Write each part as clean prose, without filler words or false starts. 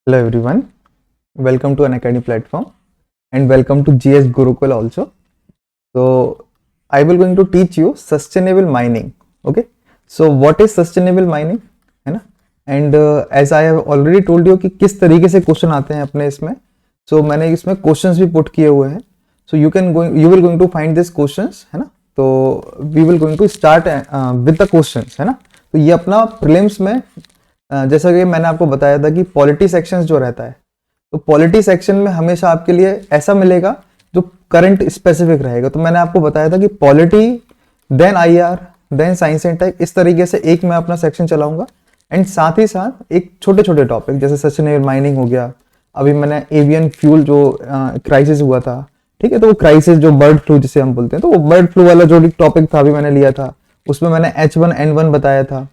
Hello everyone, welcome to Unacademy platform and welcome to GS Gurukul also. So I will going to teach you sustainable mining. Okay, so what is sustainable mining है ना, and as I have already told you कि किस तरीके से question आते हैं अपने इसमें, so मैंने इसमें क्वेश्चंस भी पुट किए हुए हैं, so you will going to find this questions है ना, तो we will going to start with the questions है ना. तो ये अपना प्रीलिम्स में जैसा कि मैंने आपको बताया था कि पॉलिटी सेक्शंस जो रहता है, तो पॉलिटी सेक्शन में हमेशा आपके लिए ऐसा मिलेगा जो करंट स्पेसिफिक रहेगा. तो मैंने आपको बताया था कि polity, then IR, then science and tech, इस तरीके से एक मैं अपना सेक्शन चलाऊंगा एंड साथ ही साथ एक छोटे छोटे टॉपिक जैसे सस्टेनेबल माइनिंग हो गया. अभी मैंने एवियन फ्यूल जो क्राइसिस हुआ था, ठीक है, तो वो क्राइसिस जो बर्ड फ्लू जिसे हम बोलते हैं, तो वो बर्ड फ्लू वाला जो टॉपिक था अभी मैंने लिया था, उसमें मैंने H1N1 बताया था.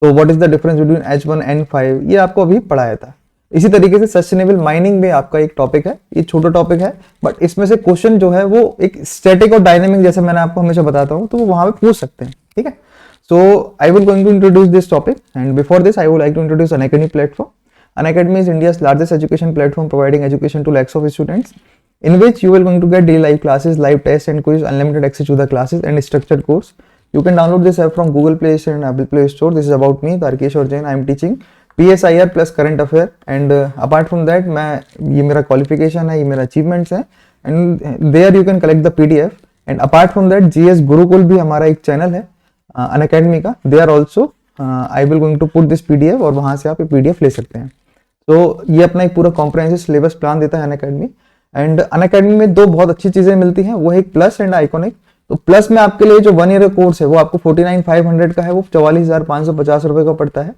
तो what is the difference between H1N5, ये आपको अभी पढ़ाया था. इसी तरीके से सस्टेनेबल माइनिंग में आपका एक टॉपिक है, ये छोटा टॉपिक है, बट इसमें से क्वेश्चन जो है वो एक स्टैटिक और डायनेमिक जैसे मैंने आपको हमेशा बताता हूँ, तो वो वहां पे पूछ सकते हैं. ठीक है, so I will going to introduce this topic and before this I would like to introduce Unacademy platform. Unacademy is India's largest education platform providing education to lakhs of students, in which you will going to get daily live classes, live tests and quiz, unlimited access to the classes and structured course. You can download this app from Google Play Store and Apple Play Store. This is about me, Tarkeshwar Jain. I am teaching PSIR plus current affair and apart from that मैं ये मेरा qualification है, ये मेरा achievements है and there you can collect the PDF and apart from that GS Gurukul भी हमारा एक channel है Unacademy का. They are also I will going to put this PDF और वहाँ से आप ये PDF ले सकते हैं. तो ये अपना एक पूरा कॉम्प्रहेंसिव सिलेबस प्लान देता है अनअकैडमी एंड अनअकैडमी में दो बहुत अच्छी चीजें मिलती हैं, वो है एक प्लस एंड आइकॉनिक. तो प्लस में आपके लिए जो 1 ईयर कोर्स है वो आपको 49,500 का है, वो 44,550 रुपए का पड़ता है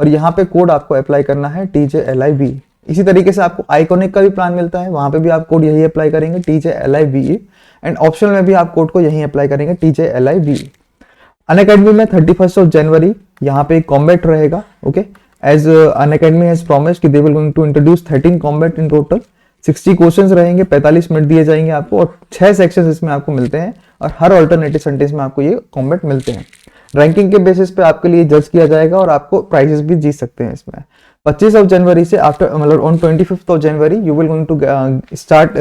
और यहाँ पे कोड आपको अप्लाई करना है TJLIVE. इसी तरीके से आपको आइकॉनिक का भी प्लान मिलता है, वहां पे भी आप कोड यही अप्लाई करेंगे TJLIVE एंड ऑप्शनल में भी आप कोड को यही अप्लाई करेंगे TJLIVE. अनअकैडमी में 31 जनवरी यहाँ पे कॉम्बैट रहेगा. Okay, as Unacademy has promised कि they will going to introduce 13 combat in total. 60 questions रहेंगे, 45 मिनट दिए जाएंगे आपको और 6 सेक्शंस इसमें आपको मिलते हैं और हर अल्टरनेटिव सेंटेंस में आपको ये कॉम्बैट मिलते हैं. रैंकिंग के बेसिस पे आपके लिए जज किया जाएगा और आपको प्राइजेस भी जीत सकते हैं इसमें. 25 जनवरी से आफ्टर मतलब on 25 January you will going to start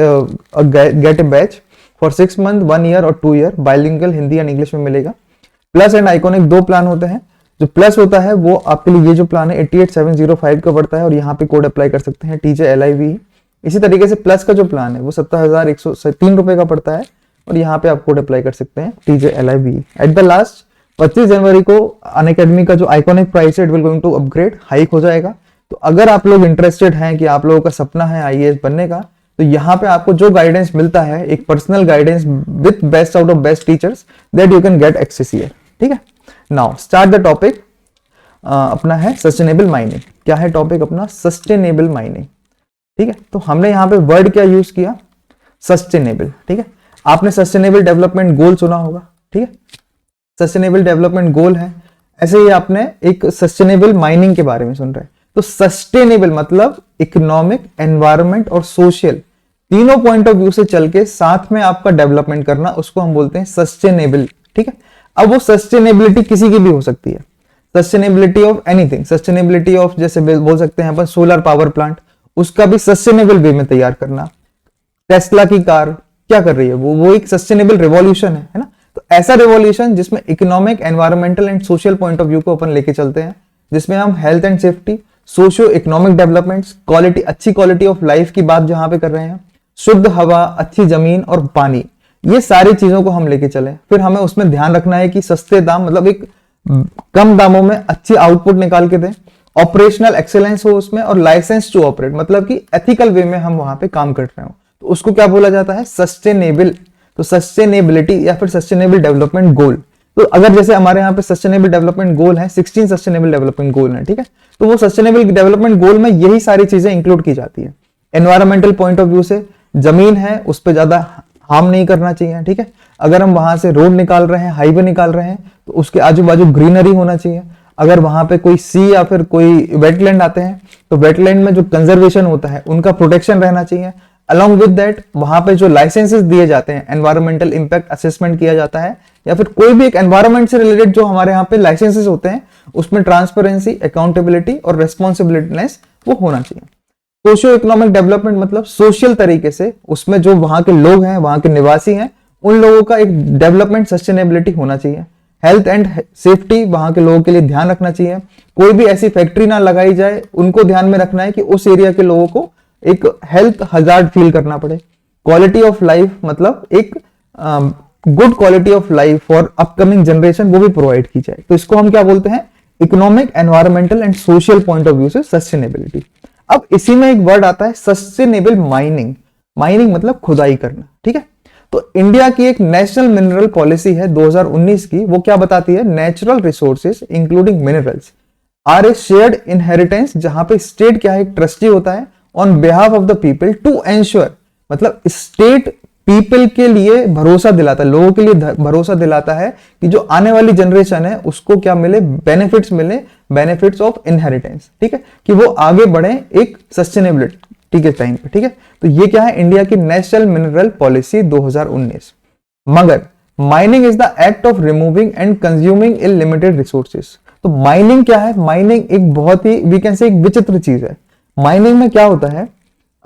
get a batch for 6 month, 1 year और 2 year. Bilingual Hindi and English में मिलेगा. प्लस एंड आइकॉनिक दो प्लान होते हैं. जो प्लस होता है वो आपके लिए ये जो प्लान है 88,705 का पड़ता है और यहाँ पे कोड अप्लाई कर सकते हैं TJLIVE. इसी तरीके से प्लस का जो प्लान है वो 70,103 रुपए का पड़ता है और यहाँ पे आप कोड अप्लाई कर सकते हैं TJLIVE. At the last 25 January को अनअकैडमी का जो आइकॉनिक प्राइस है it will going to upgrade, hike हो जाएगा. तो अगर आप लोग इंटरेस्टेड हैं कि आप लोगों का सपना है IAS बनने का, तो यहाँ पे आपको जो गाइडेंस मिलता है, एक personal guidance with best out of best teachers, that you can get access here. ठीक है, नाउ स्टार्ट द टॉपिक. अपना है सस्टेनेबल माइनिंग. क्या है टॉपिक अपना? Sustainable mining. ठीक है, तो हमने यहाँ पे वर्ड क्या यूज किया? सस्टेनेबल. ठीक है, आपने सस्टेनेबल डेवलपमेंट गोल सुना होगा. ठीक है, सस्टेनेबल डेवलपमेंट गोल है, ऐसे ही आपने एक सस्टेनेबल माइनिंग के बारे में सुन रहे हैं. तो सस्टेनेबल मतलब इकोनॉमिक, एनवायरमेंट और सोशल, तीनों पॉइंट ऑफ व्यू से चल के साथ में आपका डेवलपमेंट करना, उसको हम बोलते हैं सस्टेनेबल. ठीक है, अब वो सस्टेनेबिलिटी किसी की भी हो सकती है. Sustainability of anything, sustainability of जैसे बोल सकते हैं अपन सोलर पावर प्लांट, उसका भी सस्टेनेबल वे में तैयार करना. टेस्ला की कार क्या कर रही है, वो एक सस्टेनेबल रिवॉल्यूशन है ना. तो ऐसा रिवॉल्यूशन जिसमें economic, environmental and social point of view को अपन लेके चलते हैं, जिसमें हम health and safety, socio economic developments, quality, अच्छी क्वालिटी ऑफ लाइफ की बात जहां पे कर रहे हैं, शुद्ध हवा, अच्छी जमीन और पानी, ये सारी चीजों को हम लेके चले. फिर हमें उसमें ध्यान रखना है कि सस्ते दाम मतलब एक कम दामों में अच्छी आउटपुट निकाल के दें, ऑपरेशनल एक्सेलेंस हो उसमें और लाइसेंस टू ऑपरेट, मतलब कि एथिकल वे में हम वहां पे काम कर रहे हो, तो उसको क्या बोला जाता है? सस्टेनेबल. तो सस्टेनेबिलिटी या फिर सस्टेनेबल डेवलपमेंट गोल. तो अगर जैसे हमारे यहाँ पे सस्टेनेबल डेवलपमेंट गोल है, 16 सस्टेनेबल डेवलपमेंट गोल है. ठीक है, तो वो सस्टेनेबल डेवलपमेंट गोल में यही सारी चीजें इंक्लूड की जाती है. एनवायरमेंटल पॉइंट ऑफ व्यू से जमीन है उस पर ज्यादा हार्म नहीं करना चाहिए. ठीक है, अगर हम वहां से रोड निकाल रहे हैं, हाईवे निकाल रहे हैं, तो उसके आजू बाजू ग्रीनरी होना चाहिए. अगर वहां पे कोई सी या फिर कोई वेटलैंड आते हैं, तो वेटलैंड में जो कंजर्वेशन होता है उनका प्रोटेक्शन रहना चाहिए. अलॉन्ग विद दैट वहां पे जो लाइसेंसेस दिए जाते हैं, एनवायरमेंटल इंपैक्ट असेसमेंट किया जाता है, या फिर कोई भी एक एनवायरमेंट से रिलेटेड जो हमारे यहाँ पे लाइसेंसेस होते हैं, उसमें ट्रांसपेरेंसी, अकाउंटेबिलिटी और रेस्पॉन्सिबिलिटीनेस वो होना चाहिए. सोशियो इकोनॉमिक डेवलपमेंट मतलब सोशल तरीके से उसमें जो वहां के लोग हैं, वहां के निवासी हैं, उन लोगों का एक डेवलपमेंट सस्टेनेबिलिटी होना चाहिए। हेल्थ एंड सेफ्टी, वहां के लोगों के लिए ध्यान रखना चाहिए, कोई भी ऐसी फैक्ट्री ना लगाई जाए, उनको ध्यान में रखना है कि उस एरिया के लोगों को एक हेल्थ हजार्ड फील करना पड़े। क्वालिटी ऑफ लाइफ मतलब एक good quality of life for upcoming generation वो भी प्रोवाइड की जाए। तो इसको हम क्या बोलते हैं, economic, environmental and social point of view से सस्टेनेबिलिटी। अब इसी में एक वर्ड आता है सस्टेनेबल माइनिंग। माइनिंग मतलब खुदाई करना, ठीक है। तो इंडिया की एक नेशनल मिनरल पॉलिसी है 2019 की, वो क्या बताती है, natural resources including minerals are a shared inheritance, जहां पे स्टेट क्या है, एक ट्रस्टी होता है on behalf of the people to ensure, मतलब स्टेट पीपल के लिए भरोसा दिलाता है, लोगों के लिए भरोसा दिलाता है कि जो आने वाली जनरेशन है उसको क्या मिले, बेनिफिट्स मिले, बेनिफिट्स ऑफ इनहेरिटेंस, ठीक है, कि वो आगे बढ़े एक सस्टेनेबिलिटी के टाइम पे, ठीक है। तो ये क्या है, इंडिया की नेशनल मिनरल पॉलिसी 2019। मगर mining is the act of removing and consuming unlimited resources. तो माइनिंग क्या है, माइनिंग एक बहुत ही वी कैन से एक विचित्र चीज है। माइनिंग में क्या होता है,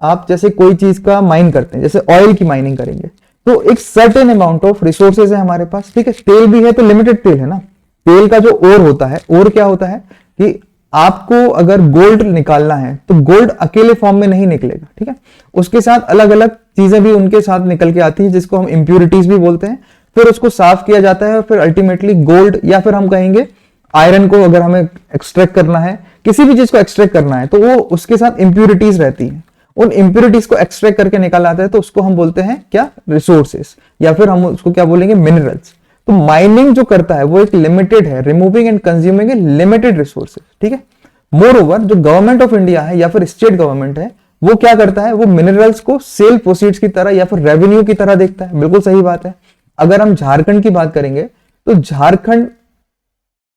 आप जैसे कोई चीज का माइन करते हैं, जैसे ऑयल की माइनिंग करेंगे तो एक सर्टेन अमाउंट ऑफ रिसोर्सेज है हमारे पास, ठीक है। तेल भी है तो लिमिटेड तेल है ना। तेल का जो ओर होता है, ओर क्या होता है कि आपको अगर गोल्ड निकालना है तो गोल्ड अकेले फॉर्म में नहीं निकलेगा, ठीक है, उसके साथ अलग अलग चीजें भी उनके साथ निकल के आती है, जिसको हम इंप्यूरिटीज भी बोलते हैं। फिर उसको साफ किया जाता है और फिर अल्टीमेटली गोल्ड, या फिर हम कहेंगे आयरन को अगर हमें एक्सट्रैक्ट करना है, किसी भी चीज को एक्सट्रैक्ट करना है, तो वो उसके साथ इंप्यूरिटीज रहती है, उन इंप्यूरिटीज को एक्सट्रैक्ट करके निकाल आता है, तो उसको हम बोलते हैं क्या, रिसोर्सेस, या फिर हम उसको क्या बोलेंगे, मिनरल्स। तो माइनिंग जो करता है वो एक लिमिटेड है, removing and consuming A limited resources, ठीक है। मोर ओवर जो गवर्नमेंट ऑफ इंडिया है या फिर स्टेट गवर्नमेंट है, वो क्या करता है, वो मिनरल्स को सेल प्रोसीड्स की तरह या फिर रेवेन्यू की तरह देखता है। बिल्कुल सही बात है। अगर हम झारखंड की बात करेंगे तो झारखंड,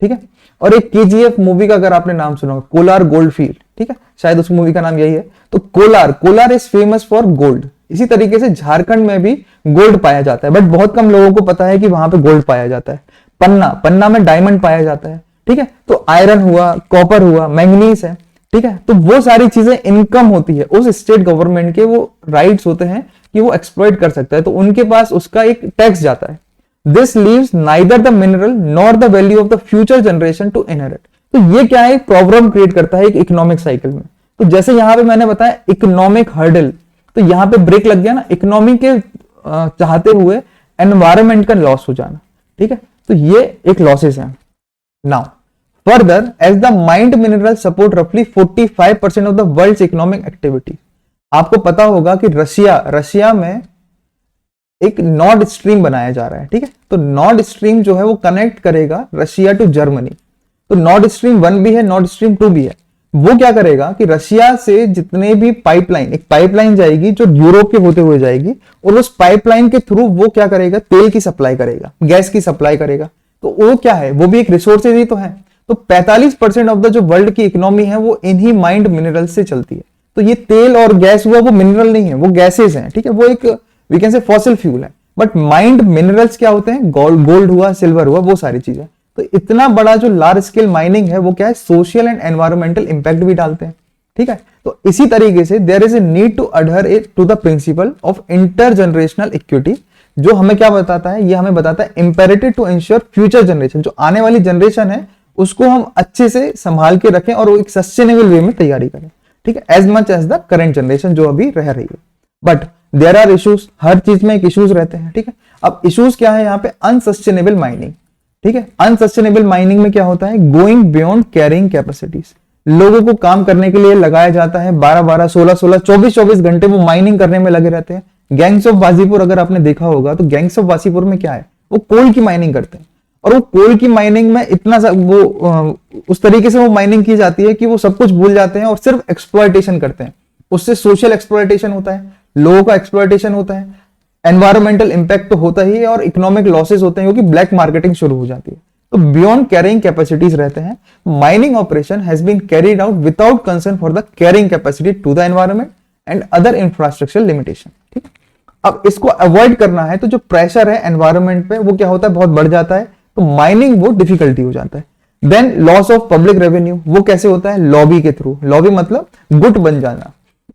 ठीक है, और एक केजीएफ मूवी का अगर आपने नाम सुना होगा, कोलार गोल्ड फील्ड, ठीक है, शायद उस मूवी का नाम यही है। तो Kolar is famous for gold. इसी तरीके से झारखंड में भी गोल्ड पाया जाता है, बट बहुत कम लोगों को पता है कि वहां पे गोल्ड पाया जाता है। पन्ना में डायमंड पाया जाता है, ठीक है। तो आयरन हुआ, कॉपर हुआ, मैंगनीज है, ठीक है। तो वो सारी चीजें इनकम होती है, उस स्टेट गवर्नमेंट के वो राइट्स होते हैं कि वो एक्सप्लॉइट कर सकता है, तो उनके पास उसका एक टैक्स जाता है। This leaves neither the mineral nor the value of the future generation to inherit. तो ये क्या है, प्रॉब्लम क्रिएट करता है एक इकोनॉमिक साइकिल में। तो जैसे यहां पे मैंने बताया इकोनॉमिक हर्डल, तो यहां पे ब्रेक लग गया ना, इकोनॉमी के चाहते हुए एनवायरमेंट का लॉस हो जाना, ठीक है। तो ये एक लॉसेस है। Now further, as the mined mineral support रफली 45% of the world's economic activity. आपको पता होगा कि रशिया में एक नॉर्ड स्ट्रीम बनाया जा रहा है, ठीक है। तो नॉर्ड स्ट्रीम जो है वो कनेक्ट करेगा रशिया टू जर्मनी। तो नॉर्ड स्ट्रीम 1 भी है, नॉर्ड स्ट्रीम 2 भी है। वो क्या करेगा कि रशिया से जितने भी पाइपलाइन, एक पाइपलाइन जाएगी जो यूरोप के होते हुए जाएगी, और उस पाइपलाइन के थ्रू वो क्या करेगा, तेल की सप्लाई करेगा, गैस की सप्लाई करेगा। तो वो क्या है, वो भी एक रिसोर्सेज ही तो है। तो 45% ऑफ द जो वर्ल्ड की इकोनॉमी है वो इन्हीं माइंड मिनरल से चलती है। तो ये तेल और गैस हुआ, वो मिनरल नहीं है, वो गैसेज हैं, ठीक है, वो एक we can say fossil fuel है। बट माइंड मिनरल्स क्या होते हैं, गोल्ड हुआ, सिल्वर हुआ, वो सारी चीजें। तो इतना बड़ा जो लार्ज स्केल माइनिंग है वो क्या है, सोशल एंड एनवायरमेंटल इंपैक्ट भी डालते हैं, ठीक है। तो इसी तरीके से there is a need to adhere to the principle of intergenerational equity, जो हमें क्या बताता है, ये हमें बताता है imperative to ensure future generation, जो आने वाली जनरेशन है उसको हम अच्छे से संभाल के रखें और एक सस्टेनेबल वे में तैयारी करें, ठीक है, as much as the current generation जो अभी रह रही है। बट देयर आर इश्यूज, हर चीज में एक इश्यूज रहते हैं, ठीक है। अब इश्यूज क्या है यहाँ पे, अनसस्टेनेबल माइनिंग, ठीक है। अनसस्टेनेबल माइनिंग में क्या होता है, गोइंग बियॉन्ड कैरिंग कैपेसिटीज। लोगों को काम करने के लिए लगाया जाता है 12-12, 16-16, 24-24 घंटे वो माइनिंग करने में लगे रहते हैं। गैंग्स ऑफ वासीपुर अगर आपने देखा होगा तो गैंग्स ऑफ वासीपुर में क्या है, वो कोल की माइनिंग करते हैं, और वो कोल की माइनिंग में इतना वो उस तरीके से वो माइनिंग की जाती है कि वो सब कुछ भूल जाते हैं और सिर्फ एक्सप्लॉयटेशन करते हैं। उससे सोशल एक्सप्लॉयटेशन होता है, लोगों का एक्सप्लॉयटेशन होता है, एनवायरमेंटल इंपैक्ट तो होता ही है, और इकोनॉमिक लॉसेस होते हैं क्योंकि ब्लैक मार्केटिंग शुरू हो जाती है। तो बियॉन्ड कैरिंग कैपेसिटीज रहते हैं। Mining operation has been carried out without concern for the carrying capacity to the environment and other infrastructure limitation, ठीक है। अब इसको अवॉइड करना है तो जो प्रेशर है एनवायरमेंट पे वो क्या होता है, बहुत बढ़ जाता है, तो माइनिंग वो डिफिकल्टी हो जाता है। Then loss of public revenue, वो कैसे होता है, लॉबी के थ्रू। लॉबी मतलब गुट बन जाना,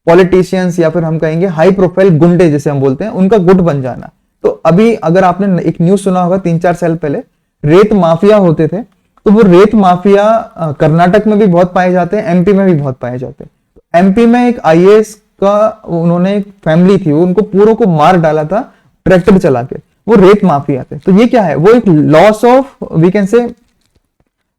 पॉलिटिशियंस या फिर हम कहेंगे हाई प्रोफाइल गुंडे जैसे हम बोलते हैं, उनका गुट बन जाना। तो अभी अगर आपने एक न्यूज सुना होगा 3-4 साल पहले, रेत माफिया होते थे, तो वो रेत माफिया कर्नाटक में भी बहुत पाए जाते हैं, एमपी में भी बहुत पाए जाते हैं। एमपी में एक आईएएस का उन्होंने एक फैमिली थी, वो उनको पूरों को मार डाला था ट्रैक्टर चला के, वो रेत माफिया थे। तो ये क्या है, वो एक loss of, we can say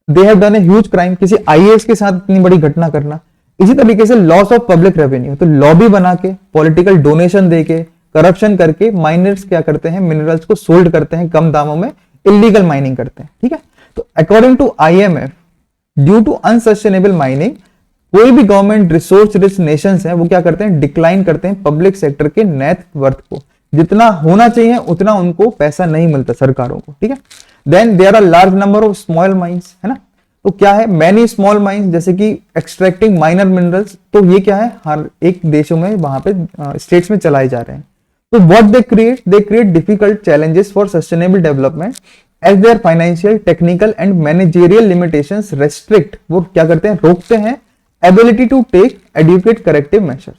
they have done a huge crime, किसी आईएएस के साथ इतनी बड़ी घटना करना। इसी तरीके से लॉस ऑफ पब्लिक रेवेन्यू, तो लॉबी बना के, पॉलिटिकल डोनेशन देके, करप्शन करके माइनर्स क्या करते हैं, मिनरल्स को सोल्ड करते हैं कम दामों में, इलीगल माइनिंग करते हैं। ठीक है, तो according to IMF, due to unsustainable mining, कोई भी गवर्नमेंट रिसोर्स रिच नेशंस हैं वो क्या करते हैं, डिक्लाइन करते हैं पब्लिक सेक्टर के नेट वर्थ को। जितना होना चाहिए उतना उनको पैसा नहीं मिलता सरकारों को। ठीक है, then there are large number of small mines, है ना। तो क्या है, मैनी स्मॉल माइंस, जैसे कि एक्सट्रैक्टिंग माइनर मिनरल्स, तो ये क्या है, हर एक देशों में वहां पे स्टेट्स में चलाए जा रहे हैं। तो what they create difficult challenges for sustainable development as their financial, technical and managerial limitations restrict, वो क्या करते हैं, रोकते हैं ability to take adequate corrective measures.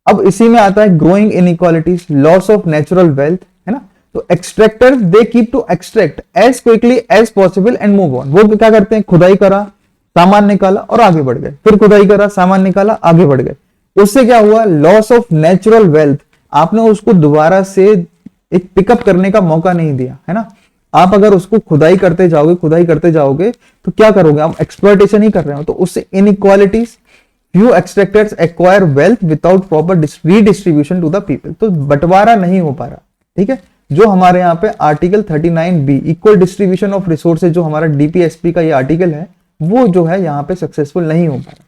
अब इसी में आता है growing inequalities, loss of natural wealth, है ना। तो extractors they keep to extract as quickly as possible and move on. वो क्या करते हैं, खुदाई करा, सामान निकाला और आगे बढ़ गए, फिर खुदाई करा, सामान निकाला, आगे बढ़ गए। उससे क्या हुआ, लॉस ऑफ नेचुरल वेल्थ, आपने उसको दोबारा से एक पिकअप करने का मौका नहीं दिया, है ना। आप अगर उसको खुदाई करते जाओगे तो क्या करोगे, आप एक्सप्लॉयटेशन ही कर रहे हो। तो उससे inequalities, few extractors acquire wealth without proper redistribution to the people, तो बंटवारा नहीं हो पा रहा। ठीक है, जो हमारे यहाँ पे article 39B equal distribution of resources, जो हमारा डीपीएसपी का ये आर्टिकल है, वो जो है यहाँ पे सक्सेसफुल नहीं हो पा रहा।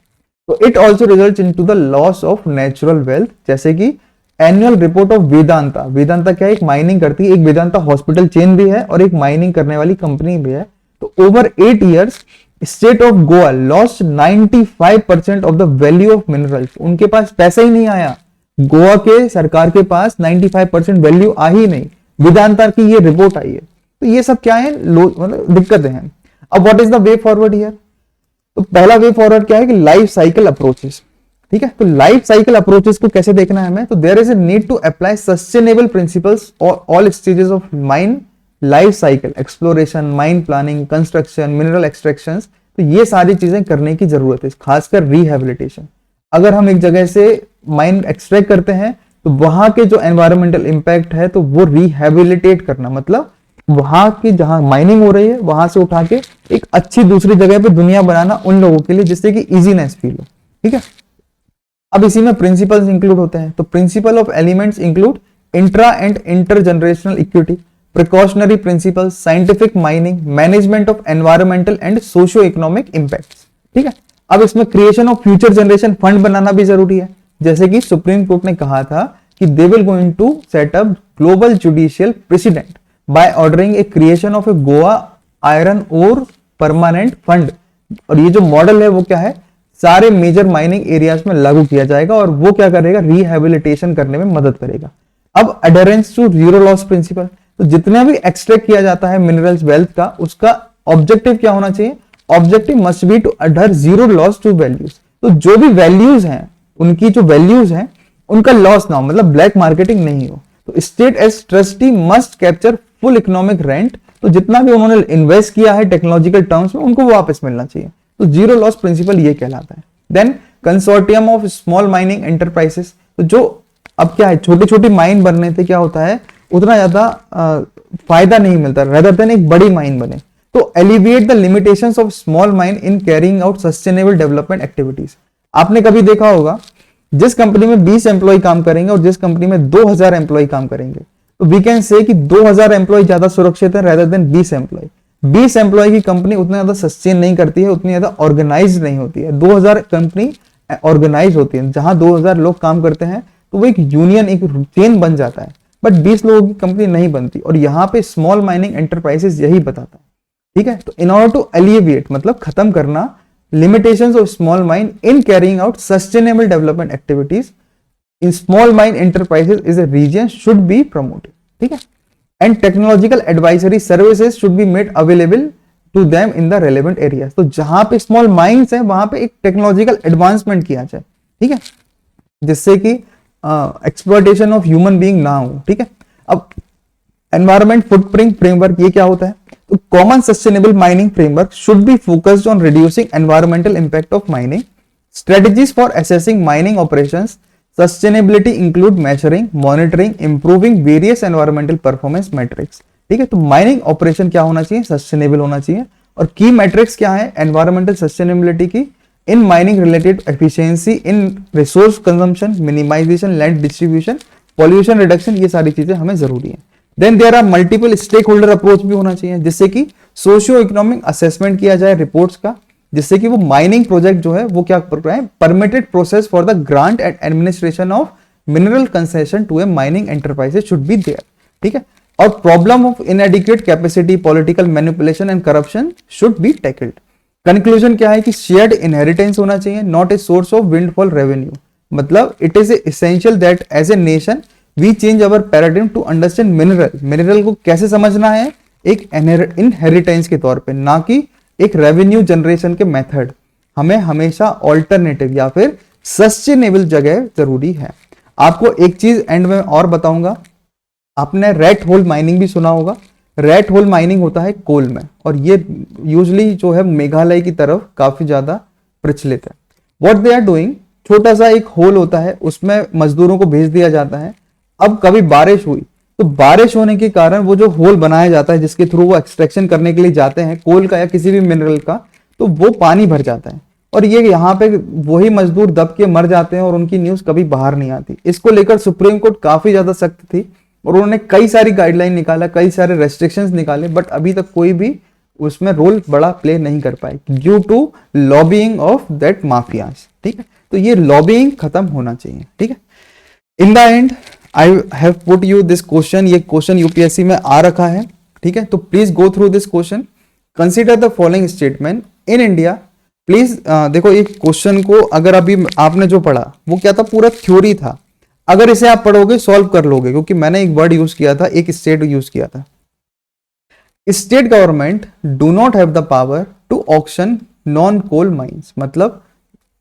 तो it also result in to the loss of natural wealth, जैसे कि annual report of Vedanta. Vedanta क्या है, एक माइनिंग करती है, एक वेदांता हॉस्पिटल चेन भी है और एक माइनिंग करने वाली कंपनी भी है। तो over 8 years state of Goa lost 95% of the value of minerals. उनके पास पैसा ही नहीं आया, गोवा के सरकार के पास 95% वैल्यू आ ही नहीं। वेदांता की ये रिपोर्ट आई है। तो ये सब क्या है, मतलब दिक्कतें हैं। अब what is the way forward here, तो पहला वे फॉरवर्ड क्या है कि लाइफ साइकिल अप्रोचेस। ठीक है, तो लाइफ साइकिल अप्रोचेस को कैसे देखना है हमें, तो there is a need to apply sustainable principles और all stages of mine life cycle, exploration, mine planning, construction, mineral extraction. तो ये सारी चीजें करने की जरूरत है, खासकर रिहेबिलिटेशन। अगर हम एक जगह से माइन एक्सट्रैक्ट करते हैं तो वहां के जो एनवायरमेंटल इंपैक्ट है तो वो रिहेबिलिटेट करना, मतलब वहां की जहां माइनिंग हो रही है वहां से उठा के एक अच्छी दूसरी जगह पे दुनिया बनाना उन लोगों के लिए, जिससे कि इजीनेस फील हो। ठीक है, अब इसी में प्रिंसिपल्स इंक्लूड होते हैं। तो principle of elements include intra and inter generational equity, precautionary principles, scientific mining, management of environmental and socio-economic impacts। ठीक है, अब इसमें creation of future generation fund बनाना भी जरूरी है, जैसे कि सुप्रीम कोर्ट ने कहा था कि they will going to set up global judicial precedent by ordering a creation of a Goa iron ore permanent fund. और ये जो मॉडल है वो क्या है, सारे मेजर माइनिंग एरियाज में लागू किया जाएगा और वो क्या करेगा, रिहेबिलिटेशन करने में मदद करेगा। अब adherence to zero loss principal, तो जितना भी एक्सट्रैक्ट किया जाता है मिनरल्स वेल्थ का, उसका ऑब्जेक्टिव क्या होना चाहिए, objective must be to adhere zero loss to values. तो जो भी वैल्यूज हैं, उनकी जो वैल्यूज हैं उनका लॉस ना हो, मतलब ब्लैक मार्केटिंग नहीं हो। तो state as trustee must capture full economic rent, तो जितना भी उन्होंने इन्वेस्ट किया है टेक्नोलॉजिकल टर्म्स में उनको वापस मिलना चाहिए। तो जीरो लॉस प्रिंसिपल ये कहलाता है। Then consortium of small mining enterprises, तो जो अब क्या है, छोटी छोटी माइन बनने से क्या होता है, उतना ज्यादा फायदा नहीं मिलता, रेदर देन एक बड़ी माइन बने। तो alleviate the limitations of small mine in carrying out sustainable development activities. आपने कभी देखा होगा, जिस कंपनी में 20 एम्प्लॉय काम करेंगे और जिस कंपनी में 2000 एम्प्लॉय काम करेंगे, तो वी कैन से कि 2000 एम्प्लॉय ज्यादा सुरक्षित है रेदर देन 20 एम्प्लॉय। 20 एम्प्लॉय की कंपनी उतना ज्यादा सस्टेन नहीं करती है, उतनी ज्यादा ऑर्गेनाइज नहीं होती है। 2000 कंपनी ऑर्गेनाइज होती है, जहां 2000 लोग काम करते हैं तो वो एक यूनियन, एक चेन बन जाता है। बट 20 लोगों की कंपनी नहीं बनती, और यहाँ पे स्मॉल माइनिंग एंटरप्राइजेस यही बताता है। ठीक है, तो इन ऑर्डर टू एलिविएट, मतलब खत्म करना limitations of small mine in carrying out sustainable development activities in small mine enterprises is a region should be promoted। ठीक है, and technological advisory services should be made available to them in the relevant areas। तो जहां पे small mines है वहां पे एक technological advancement किया जाए। ठीक है, जिससे कि एक्सप्लॉयटेशन ऑफ ह्यूमन बीइंग ना हो, ठीक है। अब एनवायरमेंट फुटप्रिंट फ्रेमवर्क ये क्या होता है? तो common sustainable mining framework should be focused on reducing environmental impact of mining. Strategies for assessing mining operations sustainability include measuring, monitoring, improving various environmental performance matrix, ठीक है। तो माइनिंग ऑपरेशन क्या होना चाहिए? सस्टेनेबल होना चाहिए। और की मैट्रिक्स क्या है एनवायरमेंटल सस्टेनेबिलिटी की? In mining related efficiency in resource consumption, minimization, land distribution, pollution reduction, ये सारी चीजें हमें जरूरी है। Then there are multiple stake holder approach भी होना चाहिए, जिससे कि सोशियो इकोनॉमिक असेसमेंट किया जाए रिपोर्ट्स का, जिससे कि वो माइनिंग प्रोजेक्ट जो है वो क्या कर रहे हैं? Permitted process for the grant and administration of mineral concession to a mining enterprises should be there, ठीक है। और problem of inadequate capacity, political manipulation and corruption should be tackled. Conclusion क्या है कि शेयर्ड इनहेरिटेंस होना चाहिए, not a source of windfall revenue. मतलब it is essential that as a nation we change our paradigm to understand mineral को कैसे समझना है? एक इनहेरिटेंस के तौर पे, ना कि एक रेवेन्यू जनरेशन के मेथड। हमें हमेशा ऑल्टरनेटिव या फिर सस्टेनेबल जगह जरूरी है। आपको एक चीज एंड में और बताऊंगा, आपने रेट होल माइनिंग भी सुना होगा। रेट होल माइनिंग होता है कोल में, और ये यूजली जो है मेघालय की तरफ काफी ज्यादा प्रचलित है। व्हाट दे आर डूइंग, छोटा सा एक होल होता है, उसमें मजदूरों को भेज दिया जाता है। अब कभी बारिश हुई तो बारिश होने के कारण वो जो होल बनाया जाता है जिसके थ्रू वो एक्सट्रैक्शन करने के लिए जाते हैं कोल का या किसी भी मिनरल का, तो वो पानी भर जाता है और ये यहाँ पे वही मजदूर दब के मर जाते हैं और उनकी न्यूज कभी बाहर नहीं आती। इसको लेकर सुप्रीम कोर्ट काफी ज्यादा सख्त थी और उन्होंने कई सारी गाइडलाइन निकाला, कई सारे रेस्ट्रिक्शंस निकाले, बट अभी तक कोई भी उसमें रोल बड़ा प्ले नहीं कर पाए due to lobbying of that mafias, ठीक है। तो ये लॉबिंग खत्म होना चाहिए, ठीक है। In the and I have put you this question, ये क्वेश्चन यूपीएससी में आ रखा है, ठीक है। तो please go through this question, consider the following statement in India. Please देखो एक क्वेश्चन को अगर अभी आपने जो पढ़ा वो क्या था, पूरा थ्योरी था। अगर इसे आप पढ़ोगे सॉल्व कर लोगे, क्योंकि मैंने एक वर्ड यूज किया था, एक स्टेट यूज किया था। State government do not have the power to auction non coal mines, मतलब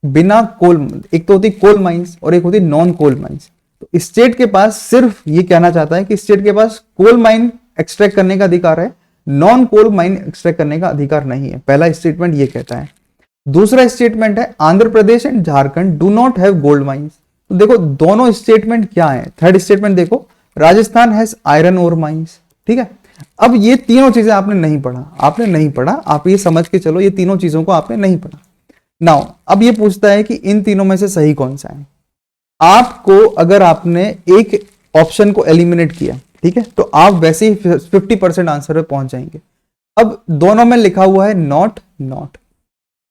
बिना कोल, एक तो होती कोल माइंस और एक होती नॉन कोल माइंस। तो स्टेट के पास सिर्फ ये कहना चाहता है कि स्टेट के पास कोल माइन एक्सट्रैक्ट करने का अधिकार है, नॉन कोल माइन एक्सट्रैक्ट करने का अधिकार नहीं है। पहला स्टेटमेंट ये कहता है। दूसरा स्टेटमेंट है Andhra Pradesh and Jharkhand do not have gold mines. तो देखो दोनों स्टेटमेंट क्या है। थर्ड स्टेटमेंट देखो, Rajasthan has iron ore mines, ठीक है। अब ये तीनों चीजें आपने नहीं पढ़ा, आप ये समझ के चलो ये तीनों चीजों को आपने नहीं पढ़ा। नाउ अब ये पूछता है कि इन तीनों में से सही कौन सा है। आपको अगर आपने एक ऑप्शन को एलिमिनेट किया, ठीक है, तो आप वैसे ही 50% आंसर पे पहुंच जाएंगे। अब दोनों में लिखा हुआ है not.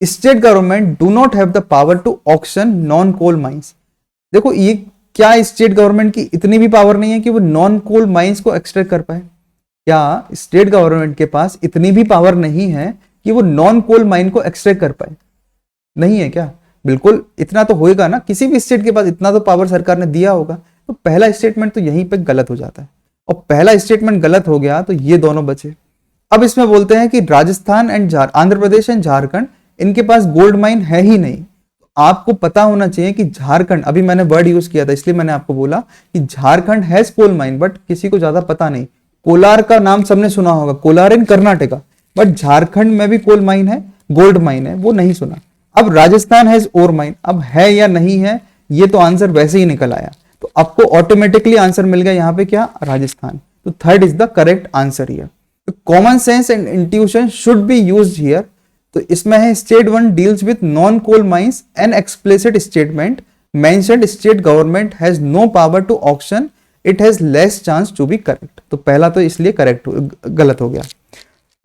State government do not have the power to auction non coal mines. देखो ये क्या स्टेट गवर्नमेंट की इतनी भी पावर नहीं है कि वो नॉन कोल माइंस को एक्सट्रैक्ट कर पाए? क्या स्टेट गवर्नमेंट के पास इतनी भी पावर नहीं है कि वो नॉन कोल माइन को एक्सट्रैक्ट कर पाए? नहीं है क्या? बिल्कुल इतना तो होएगा ना, किसी भी स्टेट के पास इतना तो पावर सरकार ने दिया होगा। तो पहला स्टेटमेंट तो यहीं पे गलत हो जाता है, और पहला स्टेटमेंट गलत हो गया तो ये दोनों बचे। अब इसमें बोलते हैं कि राजस्थान एंड आंध्र प्रदेश एंड झारखंड इनके पास गोल्ड माइन है ही नहीं। आपको पता होना चाहिए कि झारखंड, अभी मैंने वर्ड यूज किया था इसलिए मैंने आपको बोला कि Jharkhand has coal mine, but किसी को ज्यादा पता नहीं। कोलार का नाम सबने सुना होगा, कोलार इन कर्नाटका, बट झारखंड में भी कोल माइन है, गोल्ड माइन है, वो नहीं सुना। अब राजस्थान हैज ओर माइन, अब है या नहीं है ये तो आंसर वैसे ही निकल आया, तो आपको ऑटोमेटिकली आंसर मिल गया यहाँ पे क्या, राजस्थान। तो third is the correct answer here. Common sense and intuition should be used here. तो इसमें है state one deals with non coal mines and explicit statement mentioned state government has no power to auction, it has less chance to be correct. तो पहला तो इसलिए correct गलत हो गया।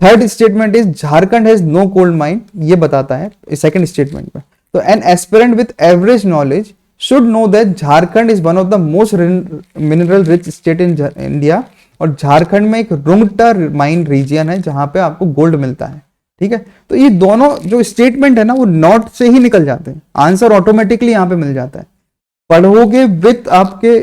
Third statement is Jharkhand has no coal mine, ये बताता है सेकंड स्टेटमेंट में। तो an aspirant with average knowledge should know that Jharkhand is one of the most mineral rich state in India, और झारखंड में एक रुंगटा माइन रीजियन है जहां पे आपको गोल्ड मिलता है, ठीक है। तो ये दोनों जो स्टेटमेंट है ना वो नॉट से ही निकल जाते हैं, आंसर ऑटोमेटिकली यहां पे मिल जाता है। पढ़ोगे विथ आपके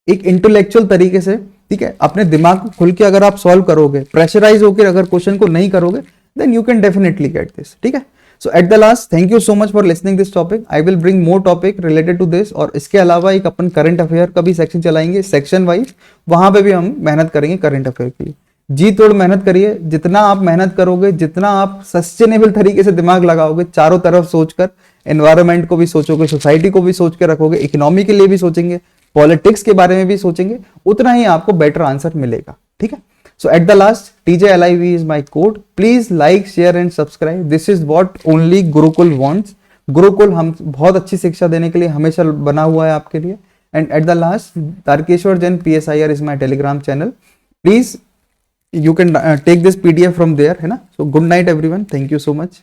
एक इंटेलेक्चुअल तरीके से, ठीक है, अपने दिमाग को खुल के अगर आप सॉल्व करोगे, प्रेशराइज होकर अगर क्वेश्चन को नहीं करोगे, then you can definitely get this, ठीक है। So at the last thank you so much for listening this topic. I will bring more topic related to this, और इसके अलावा एक अपन करंट अफेयर का भी सेक्शन चलाएंगे सेक्शन वाइज, वहां पे भी हम मेहनत करेंगे करंट अफेयर के लिए. जी तोड़ मेहनत करिए. जितना आप मेहनत करोगे, जितना आप सस्टेनेबल तरीके से दिमाग लगाओगे, चारों तरफ सोचकर, एनवायरनमेंट को भी सोचोगे, सोसाइटी को भी सोच के रखोगे, इकोनॉमी के लिए भी सोचेंगे, पॉलिटिक्स के बारे में भी सोचेंगे, उतना ही आपको बेटर आंसर मिलेगा. ठीक है. So at the last, TJLIV is my code. Please like, share and subscribe. This is what only Gurukul wants. Gurukul हम बहुत अच्छी शिक्षा देने के लिए हमेशा बना हुआ है आपके लिए. And at the last, Tarkeshwar Jain PSIR is my Telegram channel. Please, you can take this PDF from there, है ना. So good night everyone. Thank you so much.